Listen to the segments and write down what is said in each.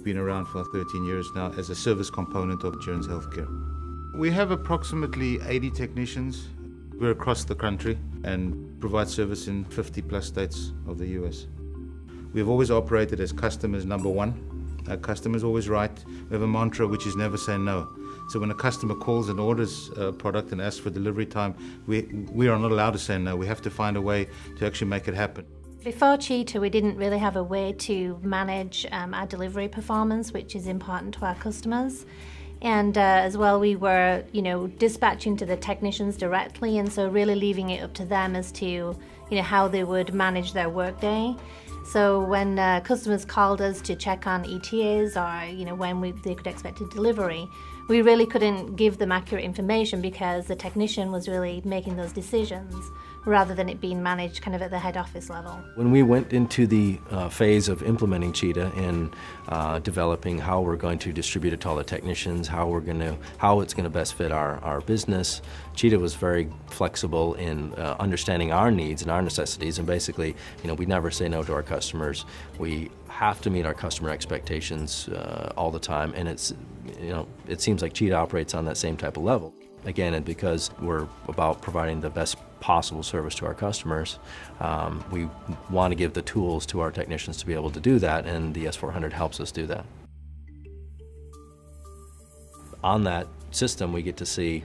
been around for 13 years now as a service component of Joerns Healthcare. We have approximately 80 technicians. We're across the country and provide service in 50 plus states of the US. We've always operated as customers number one. Our customer's always right. We have a mantra which is never say no. So when a customer calls and orders a product and asks for delivery time, we are not allowed to say no. We have to find a way to actually make it happen. Before Cheetah, we didn't really have a way to manage our delivery performance, which is important to our customers. And as well, we were, dispatching to the technicians directly, and so really leaving it up to them as to, how they would manage their workday. So when customers called us to check on ETAs or, when they could expect a delivery, we really couldn't give them accurate information because the technician was really making those decisions rather than it being managed kind of at the head office level. When we went into the phase of implementing Cheetah and developing how we're going to distribute it to all the technicians, how it's going to best fit our business, Cheetah was very flexible in understanding our needs and our necessities, and basically, we never say no to our customers. We have to meet our customer expectations all the time, and it seems like Cheetah operates on that same type of level. Again, and because we're about providing the best possible service to our customers, we want to give the tools to our technicians to be able to do that, and the S400 helps us do that. On that system, we get to see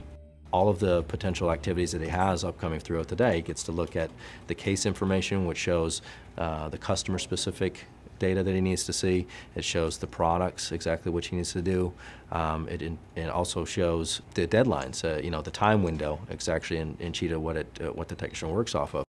all of the potential activities that he has upcoming throughout the day. He gets to look at the case information, which shows the customer-specific data that he needs to see. It shows the products, exactly what he needs to do. It also shows the deadlines, the time window. It's actually in Cheetah what the technician works off of.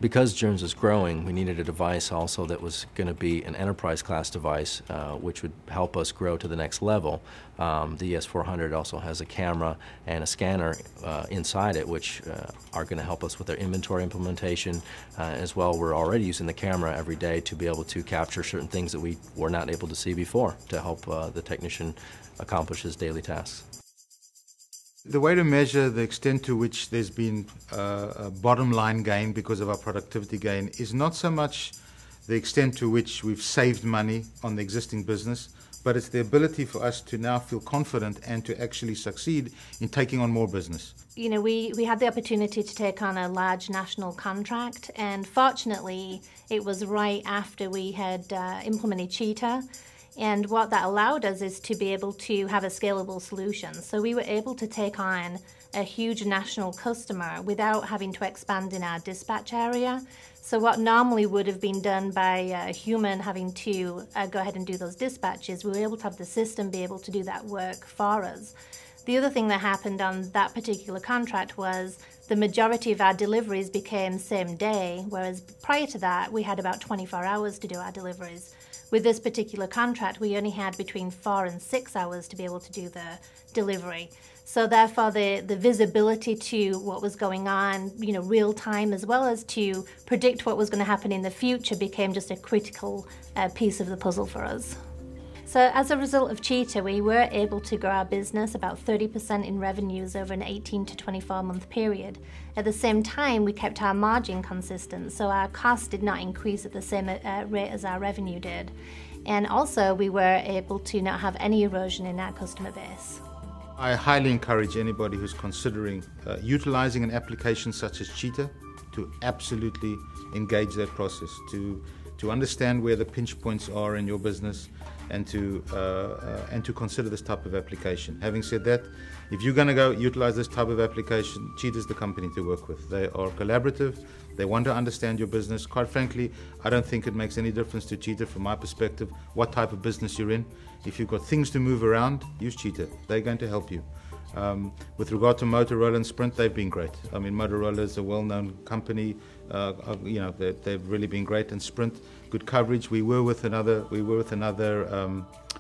Because Joerns is growing, we needed a device also that was going to be an enterprise class device, which would help us grow to the next level. The S400 also has a camera and a scanner inside it, which are going to help us with our inventory implementation. As well, we're already using the camera every day to be able to capture certain things that we were not able to see before to help the technician accomplish his daily tasks. The way to measure the extent to which there's been a bottom line gain because of our productivity gain is not so much the extent to which we've saved money on the existing business, but it's the ability for us to now feel confident and to actually succeed in taking on more business. We had the opportunity to take on a large national contract, and fortunately it was right after we had implemented Cheetah. And what that allowed us is to be able to have a scalable solution. So we were able to take on a huge national customer without having to expand in our dispatch area. So what normally would have been done by a human having to go ahead and do those dispatches, we were able to have the system be able to do that work for us. The other thing that happened on that particular contract was the majority of our deliveries became same day, whereas prior to that we had about 24 hours to do our deliveries. With this particular contract, we only had between 4 and 6 hours to be able to do the delivery. So therefore, the visibility to what was going on, real time, as well as to predict what was going to happen in the future became just a critical piece of the puzzle for us. So as a result of Cheetah, we were able to grow our business about 30% in revenues over an 18 to 24 month period. At the same time, we kept our margin consistent, so our costs did not increase at the same rate as our revenue did. And also, we were able to not have any erosion in our customer base. I highly encourage anybody who's considering utilizing an application such as Cheetah to absolutely engage that process, to understand where the pinch points are in your business, and to consider this type of application. Having said that, if you're going to go utilize this type of application, Cheetah is the company to work with. They are collaborative. They want to understand your business. Quite frankly, I don't think it makes any difference to Cheetah from my perspective what type of business you're in. If you've got things to move around, use Cheetah. They're going to help you. With regard to Motorola and Sprint, they've been great. I mean, Motorola is a well-known company. They've really been great. And Sprint, good coverage. We were with another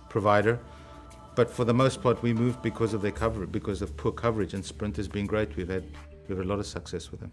provider, but for the most part, we moved because of their coverage, because of poor coverage. And Sprint has been great. We've had a lot of success with them.